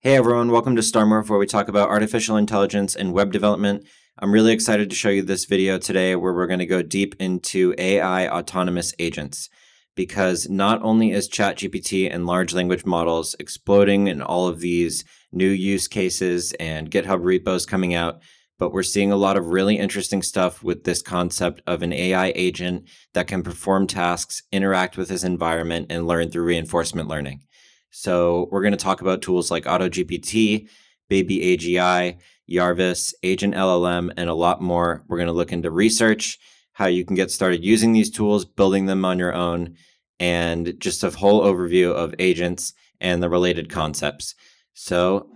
Hey everyone, welcome to StarMorph, where we talk about artificial intelligence and web development. I'm really excited to show you this video today where we're going to go deep into AI autonomous agents, because not only is ChatGPT and large language models exploding in all of these new use cases and GitHub repos coming out, but we're seeing a lot of really interesting stuff with this concept of an AI agent that can perform tasks, interact with his environment, and learn through reinforcement learning. So we're going to talk about tools like AutoGPT, BabyAGI, Jarvis, Agent LLM, and a lot more. We're going to look into research, how you can get started using these tools, building them on your own, and just a whole overview of agents and the related concepts. So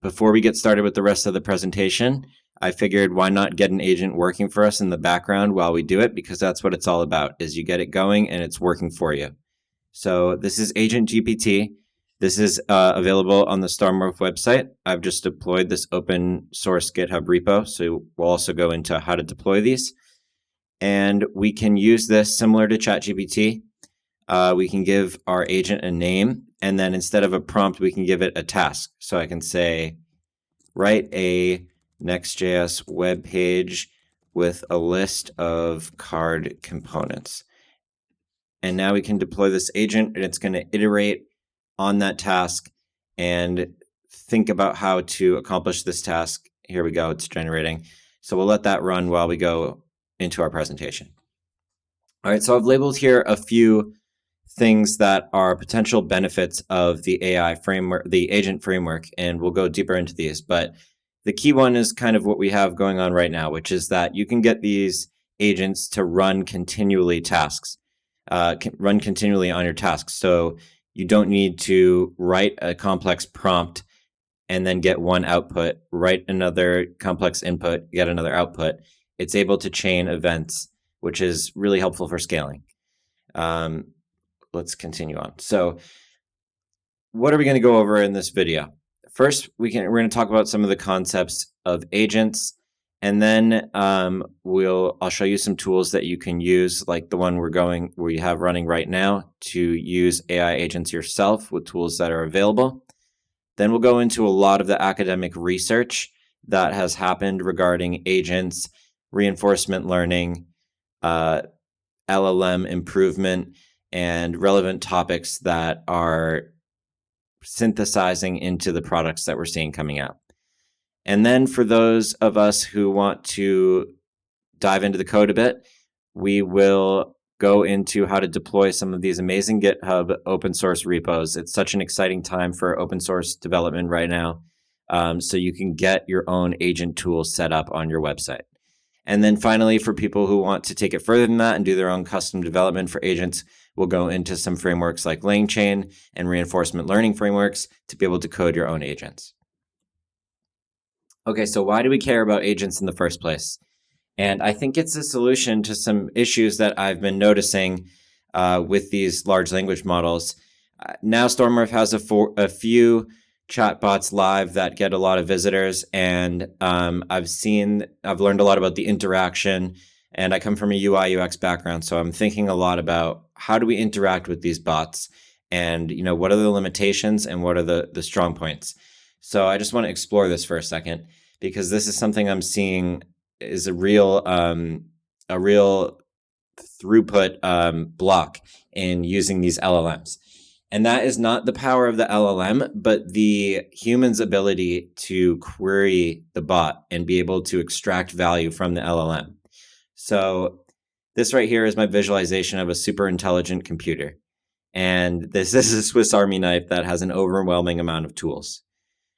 before we get started with the rest of the presentation, I figured why not get an agent working for us in the background while we do it, because that's what it's all about, is you get it going and it's working for you. So this is AgentGPT. This is available on the StarMorph website. I've just deployed this open source GitHub repo, so we'll also go into how to deploy these. And we can use this similar to ChatGPT. We can give our agent a name, and then instead of a prompt, we can give it a task. So I can say, write a Next.js web page with a list of card components. And now we can deploy this agent, and it's going to iterate on that task and think about how to accomplish this task. Here we go, it's generating. So we'll let that run while we go into our presentation. All right, so I've labeled here a few things that are potential benefits of the AI framework, the agent framework, and we'll go deeper into these. But the key one is kind of what we have going on right now, which is that you can get these agents to run continually tasks, run continually on your tasks. So you don't need to write a complex prompt and then get one output, write another complex input, get another output. It's able to chain events, which is really helpful for scaling. Let's continue on. So what are we going to go over in this video? First, we're going to talk about some of the concepts of agents, and then I'll show you some tools that you can use, like the one we have running right now, to use AI agents yourself with tools that are available. Then we'll go into a lot of the academic research that has happened regarding agents, reinforcement learning, LLM improvement, and relevant topics that are synthesizing into the products that we're seeing coming out. And then for those of us who want to dive into the code a bit, we will go into how to deploy some of these amazing GitHub open source repos. It's such an exciting time for open source development right now. So you can get your own agent tools set up on your website. And then finally, for people who want to take it further than that and do their own custom development for agents, we'll go into some frameworks like LangChain and reinforcement learning frameworks to be able to code your own agents. Okay, so why do we care about agents in the first place? And I think it's a solution to some issues that I've been noticing with these large language models. Now StarMorph has a few chatbots live that get a lot of visitors, and I've learned a lot about the interaction, and I come from a UI UX background, so I'm thinking a lot about how do we interact with these bots, and what are the limitations and what are the strong points. So I just want to explore this for a second, because this is something I'm seeing is a real throughput block in using these LLMs. And that is not the power of the LLM, but the human's ability to query the bot and be able to extract value from the LLM. So this right here is my visualization of a super intelligent computer. And this is a Swiss Army knife that has an overwhelming amount of tools.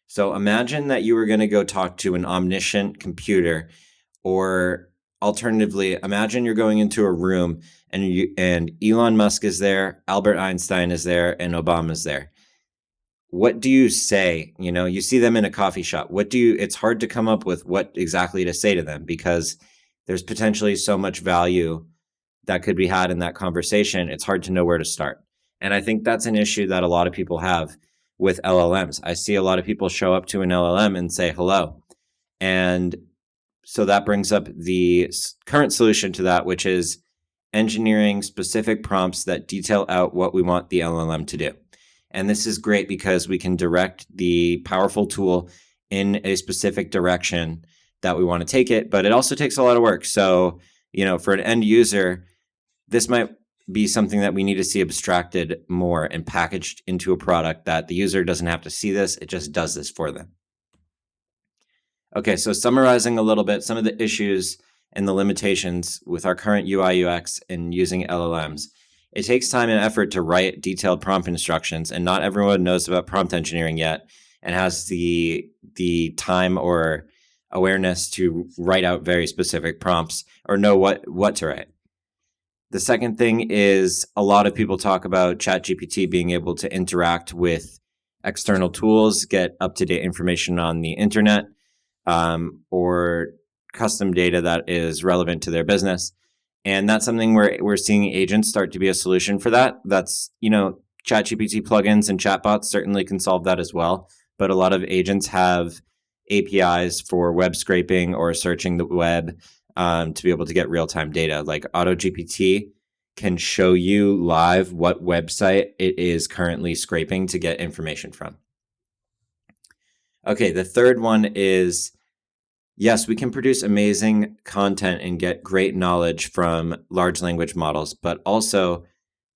So imagine that you were going to go talk to an omniscient computer, or alternatively, imagine you're going into a room and Elon Musk is there, Albert Einstein is there, and Obama is there. What do you say? You see them in a coffee shop. It's hard to come up with what exactly to say to them, because there's potentially so much value that could be had in that conversation. It's hard to know where to start. And I think that's an issue that a lot of people have with LLMs. I see a lot of people show up to an LLM and say hello. And so that brings up the current solution to that, which is engineering specific prompts that detail out what we want the LLM to do. And this is great because we can direct the powerful tool in a specific direction that we want to take it, but it also takes a lot of work. So, for an end user, this might be something that we need to see abstracted more and packaged into a product that the user doesn't have to see this, it just does this for them. Okay, so summarizing a little bit, some of the issues and the limitations with our current UI UX and using LLMs. It takes time and effort to write detailed prompt instructions, and not everyone knows about prompt engineering yet and has the time or awareness to write out very specific prompts or know what to write. The second thing is a lot of people talk about ChatGPT being able to interact with external tools, get up-to-date information on the internet, or custom data that is relevant to their business. And that's something where we're seeing agents start to be a solution for that. That's, ChatGPT plugins and chatbots certainly can solve that as well. But a lot of agents have APIs for web scraping or searching the web to be able to get real-time data. Like AutoGPT can show you live what website it is currently scraping to get information from. Okay, the third one is, yes, we can produce amazing content and get great knowledge from large language models, but also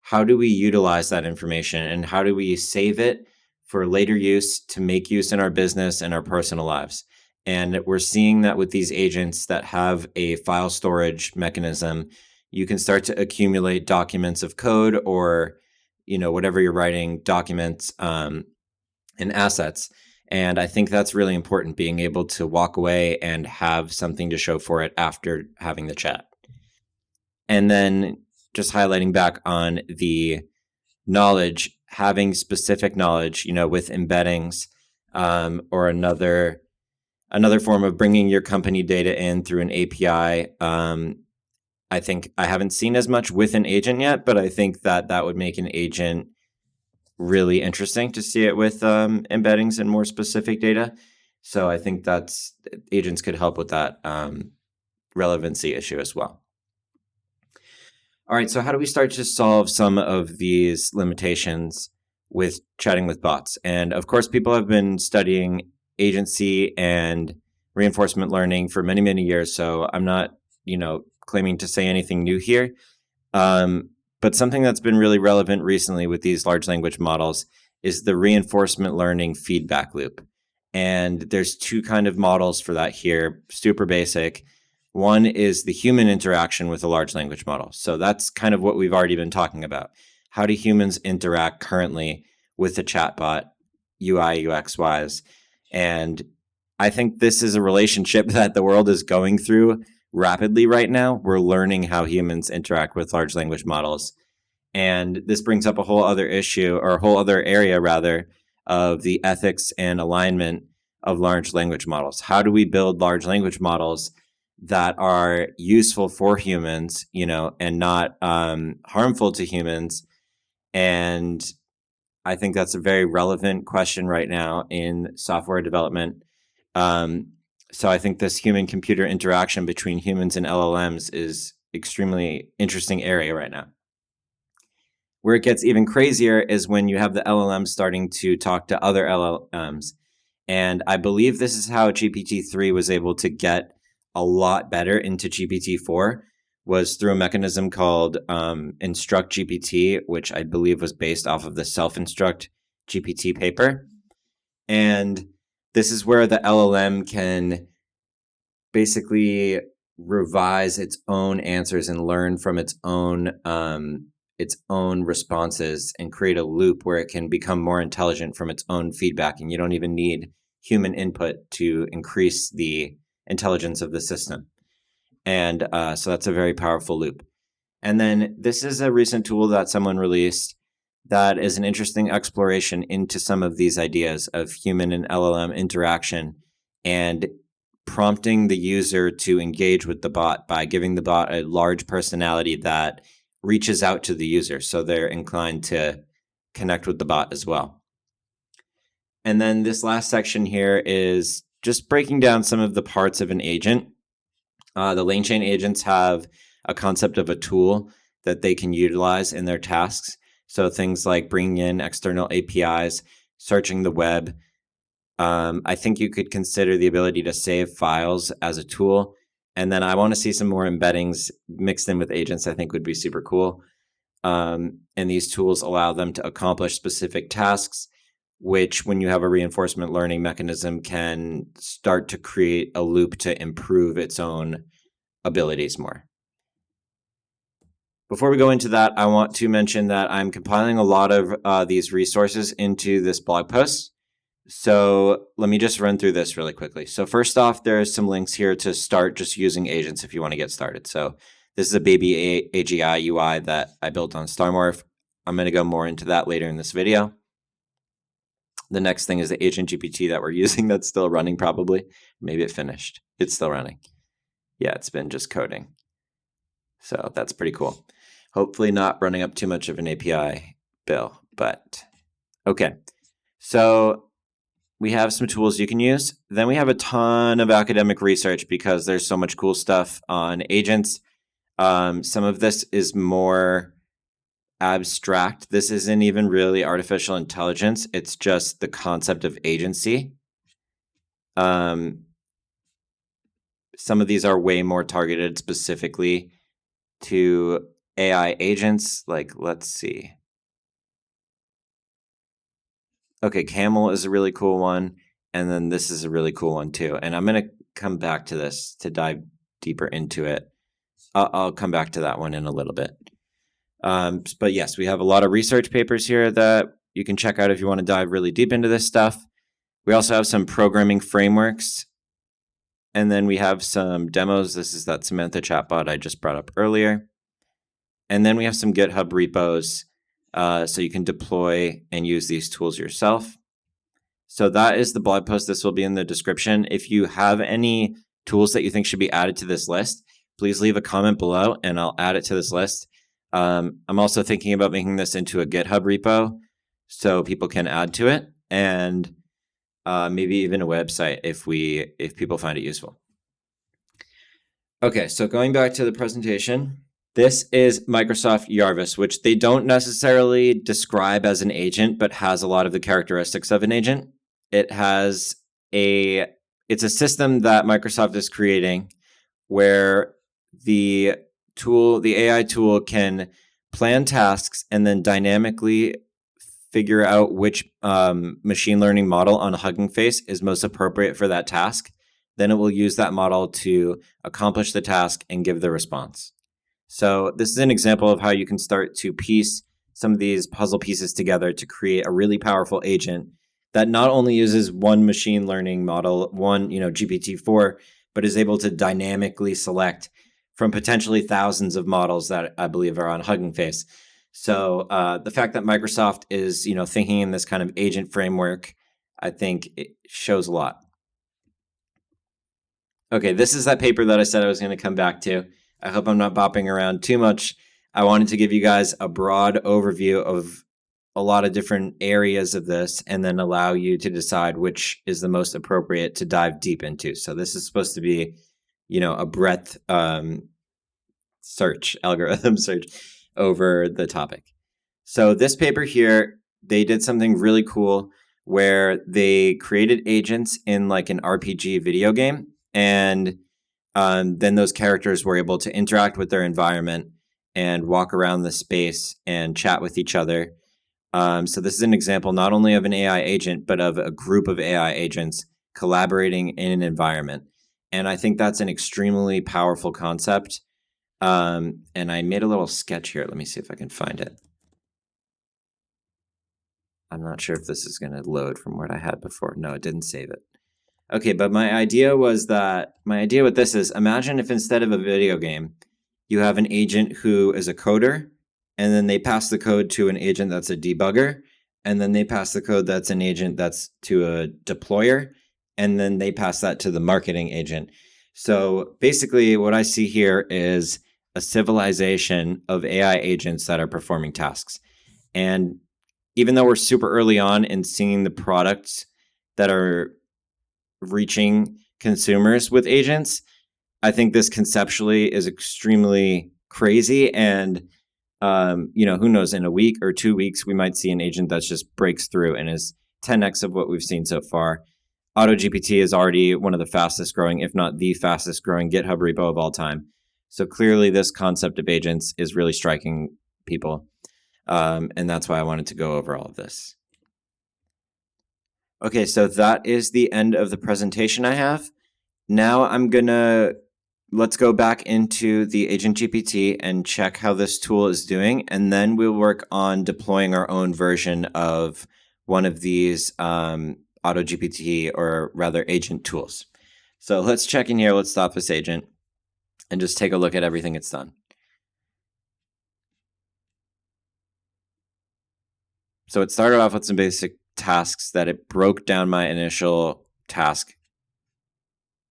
how do we utilize that information and how do we save it for later use to make use in our business and our personal lives? And we're seeing that with these agents that have a file storage mechanism, you can start to accumulate documents of code or, whatever you're writing, documents and assets. And I think that's really important, being able to walk away and have something to show for it after having the chat. And then just highlighting back on the knowledge, having specific knowledge, with embeddings or another form of bringing your company data in through an API. I think I haven't seen as much with an agent yet, but I think that would make an agent really interesting to see it with embeddings and more specific data. So I think agents could help with that relevancy issue as well. All right, so how do we start to solve some of these limitations with chatting with bots? And of course, people have been studying agency and reinforcement learning for many, many years. So I'm not, claiming to say anything new here. But something that's been really relevant recently with these large language models is the reinforcement learning feedback loop. And there's two kind of models for that here, super basic. One is the human interaction with a large language model. So that's kind of what we've already been talking about. How do humans interact currently with a chatbot, UI, UX wise? And I think this is a relationship that the world is going through rapidly right now. We're learning how humans interact with large language models. And this brings up a whole other issue, or a whole other area rather, of the ethics and alignment of large language models. How do we build large language models that are useful for humans, and not harmful to humans? And I think that's a very relevant question right now in software development. So I think this human-computer interaction between humans and LLMs is extremely interesting area right now. Where it gets even crazier is when you have the LLMs starting to talk to other LLMs. And I believe this is how GPT-3 was able to get a lot better into GPT-4, was through a mechanism called Instruct GPT, which I believe was based off of the Self-Instruct GPT paper. And this is where the LLM can basically revise its own answers and learn from its own responses and create a loop where it can become more intelligent from its own feedback. And you don't even need human input to increase the intelligence of the system. And so that's a very powerful loop. And then this is a recent tool that someone released that is an interesting exploration into some of these ideas of human and LLM interaction and prompting the user to engage with the bot by giving the bot a large personality that reaches out to the user, so they're inclined to connect with the bot as well. And then this last section here is just breaking down some of the parts of an agent. The lane chain agents have a concept of a tool that they can utilize in their tasks. So things like bringing in external APIs, searching the web. I think you could consider the ability to save files as a tool. And then I want to see some more embeddings mixed in with agents. I think would be super cool. And these tools allow them to accomplish specific tasks, which when you have a reinforcement learning mechanism can start to create a loop to improve its own abilities more. Before we go into that, I want to mention that I'm compiling a lot of these resources into this blog post. So let me just run through this really quickly. So first off, there's some links here to start just using agents if you want to get started. So this is a BabyAGI UI that I built on StarMorph. I'm going to go more into that later in this video. The next thing is the AgentGPT that we're using that's still running probably. Maybe it finished. It's still running. Yeah, it's been just coding. So that's pretty cool. Hopefully not running up too much of an API bill, but okay. So we have some tools you can use. Then we have a ton of academic research because there's so much cool stuff on agents. Some of this is more abstract. This isn't even really artificial intelligence. It's just the concept of agency. Some of these are way more targeted specifically to AI agents. Like, let's see. Okay, Camel is a really cool one. And then this is a really cool one too. And I'm going to come back to this to dive deeper into it. I'll come back to that one in a little bit. But yes, we have a lot of research papers here that you can check out if you want to dive really deep into this stuff. We also have some programming frameworks. And then we have some demos. This is that Samantha chatbot I just brought up earlier. And then we have some GitHub repos so you can deploy and use these tools yourself. So that is the blog post. This will be in the description. If you have any tools that you think should be added to this list, please leave a comment below and I'll add it to this list. I'm also thinking about making this into a GitHub repo so people can add to it, and maybe even a website if people find it useful. Okay, so going back to the presentation, this is Microsoft Jarvis, which they don't necessarily describe as an agent, but has a lot of the characteristics of an agent. It's a system that Microsoft is creating where the AI tool can plan tasks and then dynamically figure out which machine learning model on Hugging Face is most appropriate for that task. Then it will use that model to accomplish the task and give the response. So this is an example of how you can start to piece some of these puzzle pieces together to create a really powerful agent that not only uses one machine learning model, one GPT-4, but is able to dynamically select from potentially thousands of models that I believe are on Hugging Face. So the fact that Microsoft is thinking in this kind of agent framework, I think it shows a lot. Okay, this is that paper that I said I was going to come back to. I hope I'm not bopping around too much. I wanted to give you guys a broad overview of a lot of different areas of this and then allow you to decide which is the most appropriate to dive deep into. So this is supposed to be, a breadth algorithm search over the topic. So this paper here, they did something really cool where they created agents in like an RPG video game, and then those characters were able to interact with their environment and walk around the space and chat with each other. So this is an example not only of an AI agent, but of a group of AI agents collaborating in an environment. And I think that's an extremely powerful concept. And I made a little sketch here. Let me see if I can find it. I'm not sure if this is going to load from what I had before. No, it didn't save it. Okay, but my idea with this is, imagine if instead of a video game, you have an agent who is a coder, and then they pass the code to an agent that's a debugger, and then they pass the code that's an agent that's to a deployer, and then they pass that to the marketing agent. So basically what I see here is a civilization of AI agents that are performing tasks. And even though we're super early on in seeing the products that are reaching consumers with agents, I think this conceptually is extremely crazy and Who knows, in a week or 2 weeks, we might see an agent that just breaks through and is 10x of what we've seen so far. AutoGPT is already one of the fastest growing, if not the fastest growing GitHub repo of all time. So clearly this concept of agents is really striking people. And that's why I wanted to go over all of this. Okay, so that is the end of the presentation I have. Now let's go back into the AgentGPT and check how this tool is doing, and then we'll work on deploying our own version of one of these AutoGPT, or rather agent tools. So let's check in here. Let's stop this agent and just take a look at everything it's done. So it started off with some basic tasks that it broke down my initial task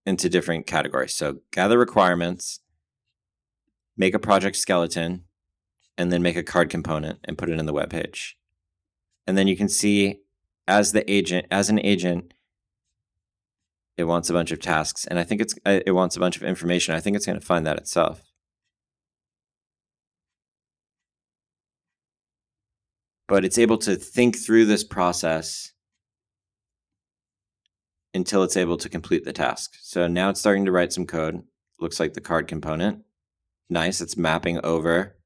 into different categories. So gather requirements, make a project skeleton, and then make a card component and put it in the web page. And then you can see as an agent, it wants a bunch of tasks, and I think it wants a bunch of information. I think it's going to find that itself. But it's able to think through this process until it's able to complete the task. So now it's starting to write some code. Looks like the card component. Nice, it's mapping over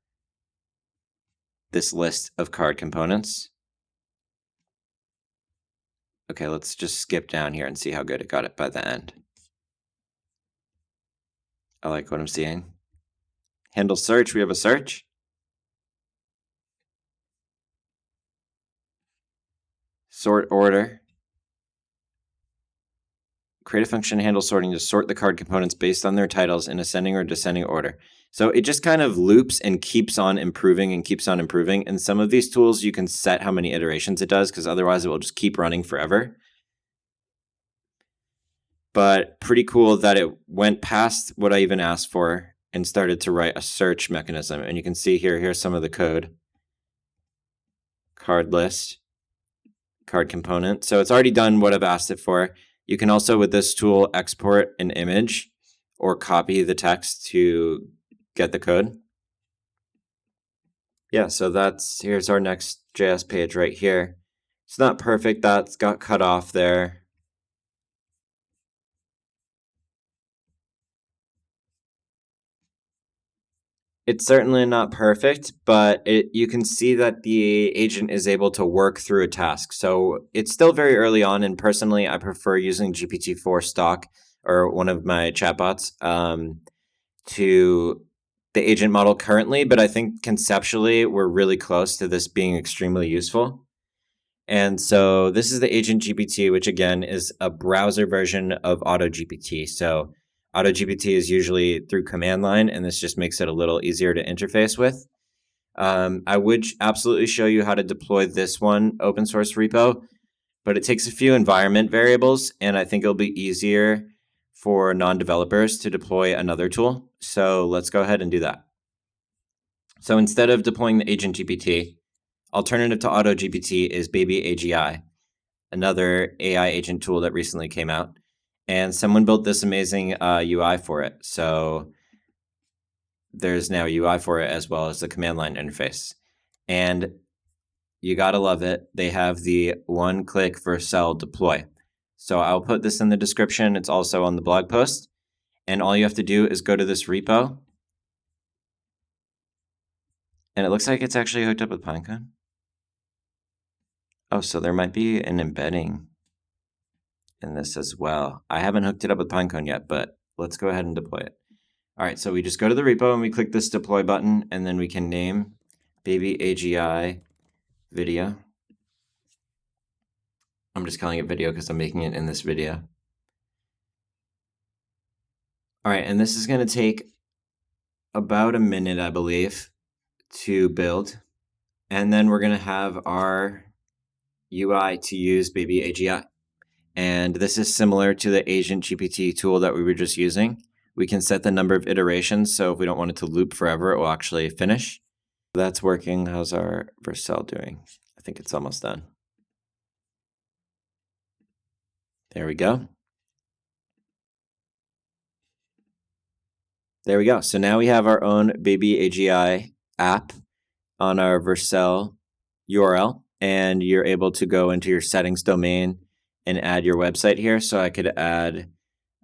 this list of card components. Okay, let's just skip down here and see how good it got it by the end. I like what I'm seeing. Handle search, we have a search. Sort order. Create a function handle sorting to sort the card components based on their titles in ascending or descending order. So it just kind of loops and keeps on improving and keeps on improving. And some of these tools, you can set how many iterations it does, because otherwise it will just keep running forever. But pretty cool that it went past what I even asked for and started to write a search mechanism. And you can see here's some of the code. Card list, card component. So it's already done what I've asked it for. You can also, with this tool, export an image or copy the text to get the code. Yeah, so here's our next JS page right here. It's not perfect, that's got cut off there. It's certainly not perfect, but you can see that the agent is able to work through a task. So it's still very early on, and personally, I prefer using GPT-4 stock, or one of my chatbots, to the agent model currently, but I think conceptually we're really close to this being extremely useful. And so this is the AgentGPT, which again is a browser version of AutoGPT. So AutoGPT is usually through command line, and this just makes it a little easier to interface with. I would absolutely show you how to deploy this one open source repo, but it takes a few environment variables, and I think it'll be easier for non-developers to deploy another tool. So let's go ahead and do that. So instead of deploying the AgentGPT, alternative to AutoGPT is BabyAGI, another AI agent tool that recently came out. And someone built this amazing UI for it. So there's now UI for it as well as the command line interface. And you gotta love it. They have the one-click Vercel deploy. So I'll put this in the description. It's also on the blog post. And all you have to do is go to this repo. And it looks like it's actually hooked up with Pinecone. Oh, so there might be an embedding in this as well. I haven't hooked it up with Pinecone yet, but let's go ahead and deploy it. All right, so we just go to the repo and we click this deploy button, and then we can name BabyAGI video. I'm just calling it video because I'm making it in this video. All right, and this is going to take about a minute, I believe, to build. And then we're going to have our UI to use BabyAGI. And this is similar to the AgentGPT tool that we were just using. We can set the number of iterations, so if we don't want it to loop forever, it will actually finish. That's working. How's our Vercel doing? I think it's almost done. There we go. There we go. So now we have our own BabyAGI app, on our Vercel URL, and you're able to go into your settings domain and add your website here. So I could add,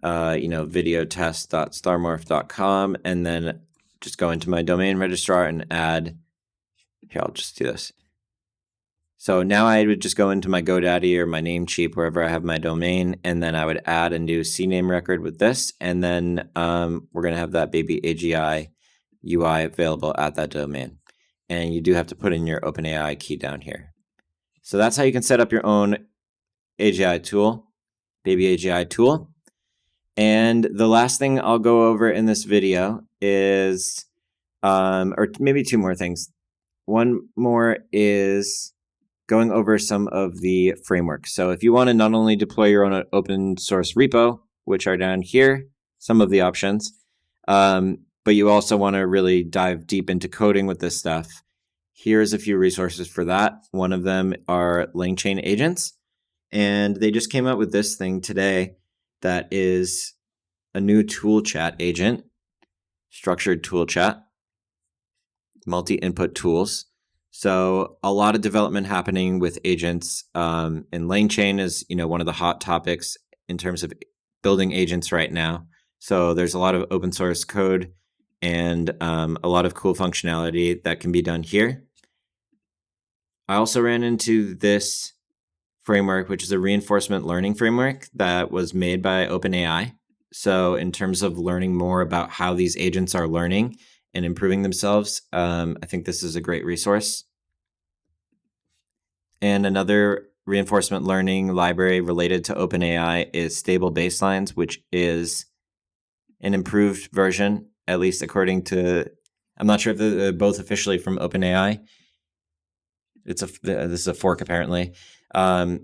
videotest.starmorph.com, and then just go into my domain registrar and add, here, I'll just do this. So now I would just go into my GoDaddy or my Namecheap, wherever I have my domain, and then I would add a new CNAME record with this, and then we're going to have that BabyAGI UI available at that domain. And you do have to put in your OpenAI key down here. So that's how you can set up your own AGI tool, BabyAGI tool. And the last thing I'll go over in this video is, or maybe two more things. One more is going over some of the frameworks. So if you want to not only deploy your own open source repo, which are down here, some of the options, but you also want to really dive deep into coding with this stuff, here's a few resources for that. One of them are LangChain agents, and they just came out with this thing today that is a new tool chat agent, structured tool chat, multi-input tools. So a lot of development happening with agents, and LangChain is, one of the hot topics in terms of building agents right now. So there's a lot of open source code and a lot of cool functionality that can be done here. I also ran into this framework, which is a reinforcement learning framework that was made by OpenAI. So in terms of learning more about how these agents are learning and improving themselves, I think this is a great resource. And another reinforcement learning library related to OpenAI is Stable Baselines, which is an improved version, at least according to, I'm not sure if they're both officially from OpenAI. This is a fork apparently of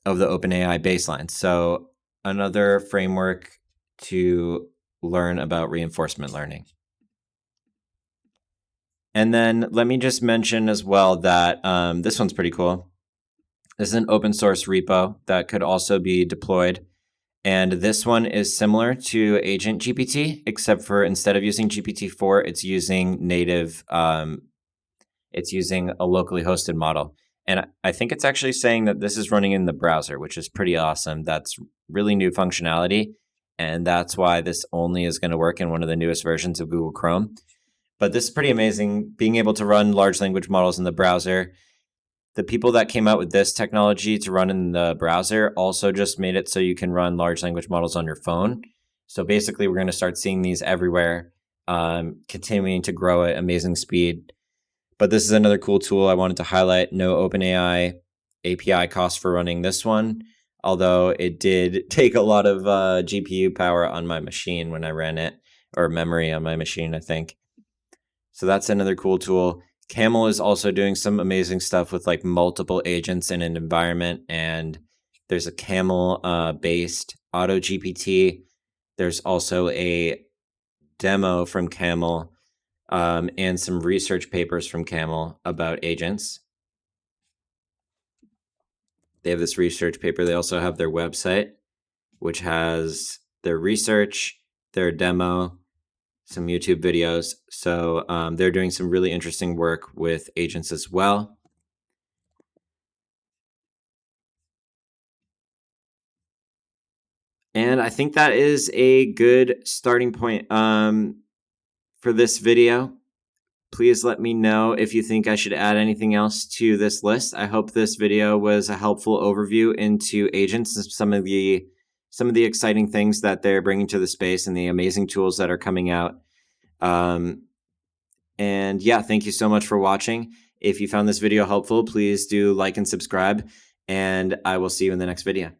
the OpenAI baseline. So another framework to learn about reinforcement learning. And then let me just mention as well that this one's pretty cool. This is an open source repo that could also be deployed. And this one is similar to AgentGPT, except for instead of using GPT-4, it's using native, it's using a locally hosted model. And I think it's actually saying that this is running in the browser, which is pretty awesome. That's really new functionality. And that's why this only is going to work in one of the newest versions of Google Chrome. But this is pretty amazing, being able to run large language models in the browser. The people that came out with this technology to run in the browser also just made it so you can run large language models on your phone. So basically, we're going to start seeing these everywhere, continuing to grow at amazing speed. But this is another cool tool I wanted to highlight. No OpenAI API cost for running this one, although it did take a lot of GPU power on my machine when I ran it, or memory on my machine, I think. So that's another cool tool. Camel is also doing some amazing stuff with like multiple agents in an environment, and there's a Camel based AutoGPT. There's also a demo from Camel and some research papers from Camel about agents. They have this research paper. They also have their website, which has their research, their demo, some YouTube videos. So they're doing some really interesting work with agents as well. And I think that is a good starting point for this video. Please let me know if you think I should add anything else to this list. I hope this video was a helpful overview into agents and some of the exciting things that they're bringing to the space and the amazing tools that are coming out. And yeah, thank you so much for watching. If you found this video helpful, please do like and subscribe, and I will see you in the next video.